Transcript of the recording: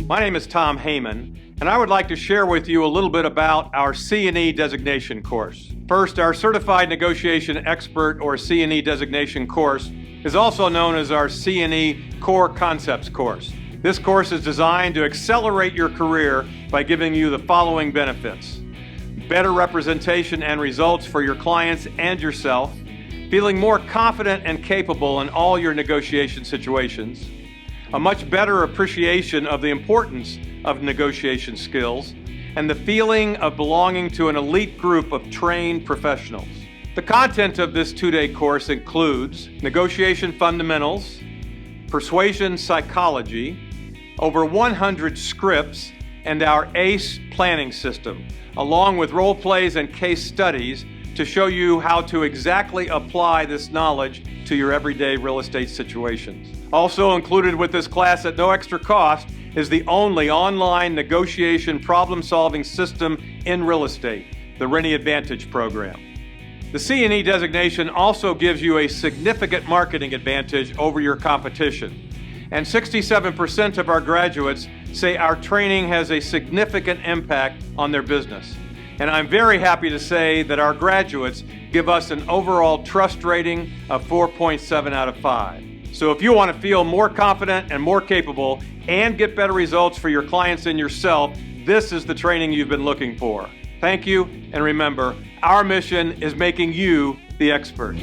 My name is Tom Heyman, and I would like to share with you a little bit about our CNE designation course. First, our Certified Negotiation Expert or CNE designation course is also known as our CNE Core Concepts course. This course is designed to accelerate your career by giving you the following benefits: better representation and results for your clients and yourself, feeling more confident and capable in all your negotiation situations, a much better appreciation of the importance of negotiation skills, and the feeling of belonging to an elite group of trained professionals. The content of this two-day course includes negotiation fundamentals, persuasion psychology, over 100 scripts, and our ACE planning system, along with role plays and case studies to show you how to exactly apply this knowledge to your everyday real estate situations. Also included with this class at no extra cost is the only online negotiation problem-solving system in real estate, the Rennie Advantage program. The CNE designation also gives you a significant marketing advantage over your competition. And 67% of our graduates say our training has a significant impact on their business. And I'm very happy to say that our graduates give us an overall trust rating of 4.7 out of 5. So if you want to feel more confident and more capable and get better results for your clients and yourself, this is the training you've been looking for. Thank you, and remember, our mission is making you the expert.